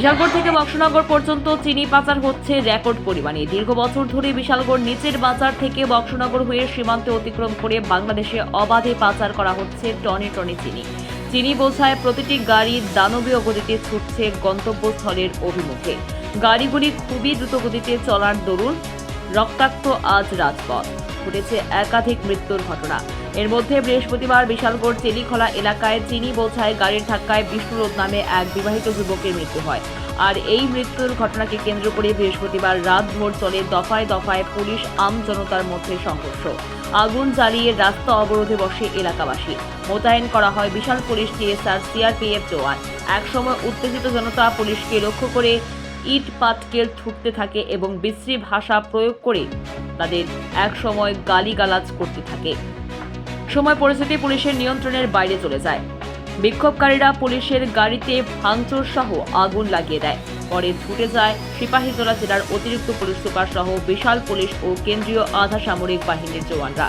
বিশালগড় থেকে বক্সনগর পর্যন্ত চিনি পাচার হচ্ছে রেকর্ড পরিমাণে। দীর্ঘ বছর ধরে বিশালগড় নিচের বাজার থেকে বক্সনগর হয়ে সীমান্তে অতিক্রম করে বাংলাদেশে অবাধে পাচার করা হচ্ছে টনে টনে চিনি। চিনি বোঝায় প্রতিটি গাড়ি দানবীয় গতিতে ছুটছে গন্তব্যস্থলের অভিমুখে। গাড়িগুলি খুবই দ্রুত গতিতে চলার দরুন রক্তাক্ত আজ রাজপথ। ঘটেছে একাধিক মৃত্যুর ঘটনা। এর মধ্যে বৃহস্পতিবার বিশালগড় চেলিখলা এলাকায় চিনি বোঝায় গাড়ির ধাক্কায় বিষ্ণুরোদ নামে এক বিবাহিত যুবকের মৃত্যু হয়। আর এই মৃত্যুর ঘটনাকে কেন্দ্র করে বৃহস্পতিবার রাতভর চলে দফায় দফায় পুলিশ আম জনতার মধ্যে সংঘর্ষ। আগুন জ্বালিয়ে রাস্তা অবরোধে বসে এলাকাবাসী। মোতায়েন করা হয় বিশাল পুলিশ, টিএসআর, সিআরপিএফ জওয়ান। একসময় উত্তেজিত জনতা পুলিশকে লক্ষ্য করে ইট পাটকেল ছুটতে থাকে এবং বিশ্রী ভাষা প্রয়োগ করে তাদের একসময় গালিগালাজ করতে থাকে। সময় পরিস্থিতি পুলিশের নিয়ন্ত্রণের বাইরে চলে যায়। বিক্ষোভকারীরা পুলিশের গাড়িতে ভাঙচুর সহ আগুন লাগিয়ে দেয়। পরে ছুটে যায় সিপাহীজলা জেলার অতিরিক্ত পুলিশ সুপার সহ বিশাল পুলিশ ও কেন্দ্রীয় আধা সামরিক বাহিনীর জওয়ানরা।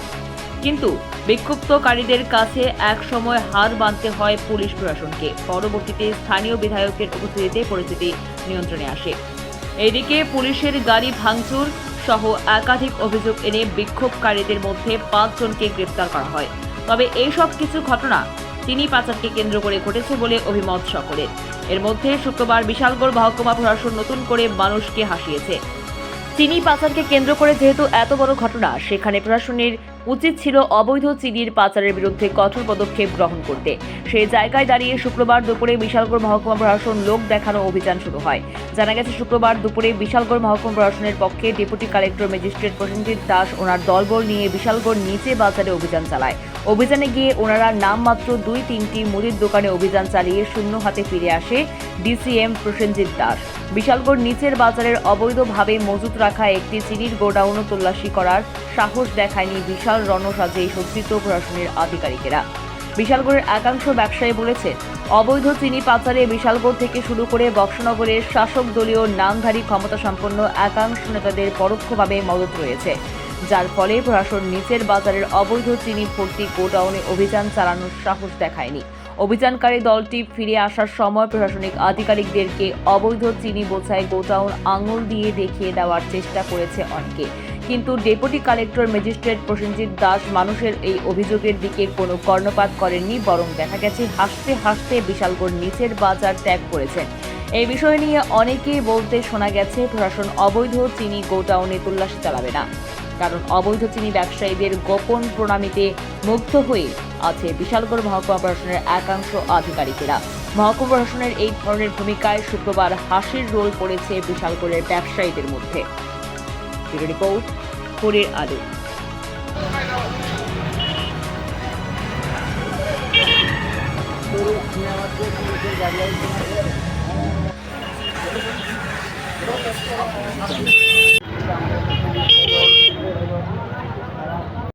কিন্তু বিক্ষুব্ধকারীদের কাছে এক সময় হার বাঁধতে হয় পুলিশ প্রশাসনকে। পরবর্তীতে স্থানীয় বিধায়কের উপস্থিতিতে পরিস্থিতি নিয়ন্ত্রণে আসে। এদিকে পুলিশের গাড়ি ভাঙচুর সহ একাধিক অভিযোগ এনে বিক্ষোভকারীদের মধ্যে 5 জনকে গ্রেফতার করা হয়। তবে এই সব কিছু ঘটনা চিনি পাচারকে কেন্দ্র করে ঘটেছে বলে অভিমত সকলের। এর মধ্যে শুক্রবার বিশালগড় মহকুমা প্রশাসন নতুন করে মানুষকে হাসিয়েছে। চিনি পাচারকে কেন্দ্র করে যেহেতু এত বড় ঘটনা, সেখানে প্রশাসনের উচিত ছিল অবৈধ চিনির পাচারের বিরুদ্ধে কঠোর পদক্ষেপ গ্রহণ করতে। সেই জায়গায় দাঁড়িয়ে শুক্রবার দুপুরে বিশালগড় মহকুমা প্রশাসন লোক দেখানো অভিযান শুরু হয়। জানা গেছে, শুক্রবার দুপুরে বিশালগড় মহকুমা প্রশাসনের পক্ষে deputy collector magistrate Prasenjit Das ওনার দলবল নিয়ে বিশালগড় নিচে বাজারে অভিযান চালায়। অভিযানে গিয়ে ওনারা নামমাত্র 2-3টি মুদির দোকানে অভিযান চালিয়ে শূন্য হাতে ফিরে আসে ডিসিএম প্রসেনজিৎ দাস। বিশালগড় নিচের বাজারের অবৈধভাবে মজুত রাখা একটি চিনির গোডাউনও তল্লাশি করার সাহস দেখায়নি বিশাল রণসাজে সজ্জিত প্রশাসনের আধিকারিকেরা। বিশালগড়ের একাংশ ব্যবসায়ী বলেছে, অবৈধ চিনি পাচারে বিশালগড় থেকে শুরু করে বক্সনগরের শাসক দলীয় নামধারী ক্ষমতাসম্পন্ন একাংশ নেতাদের পরোক্ষভাবে মদত রয়েছে, যার ফলে প্রশাসন নিচের বাজারের অবৈধ চিনি ভর্তি গোডাউনে অভিযান চালানোর সাহস দেখায়নি। অভিযানকারী দলটি ফিরে আসার সময় প্রশাসনিক আধিকারিকদেরকে অবৈধ চিনি বোঝাই গোডাউন আঙুল দিয়ে দেখিয়ে দেওয়ার চেষ্টা করেছে অনেকে, কিন্তু deputy collector magistrate Prasenjit Das মানুষের এই অভিযোগের দিকে কোনো কর্ণপাত করেননি, বরং দেখা গেছে হাসতে হাসতে বিশালগড় নিচের বাজার ত্যাগ করেছেন। এই বিষয় নিয়ে অনেকেই বলতে শোনা গেছে, প্রশাসন অবৈধ চিনি গোডাউনে তল্লাশি চালাবে না, কারণ অবৈধ চিনি ব্যবসায়ীদের গোপন প্রণামীতে মুগ্ধ হয়ে আছে বিশালগড় মহকুমা প্রশাসনের একাংশ আধিকারিকেরা। মহকুমা প্রশাসনের এই ধরনের ভূমিকায় শুক্রবার হাসির রোল পড়েছে বিশালগড়ের ব্যবসায়ীদের মধ্যে। ব্যুরো রিপোর্ট, ভোরের আলো।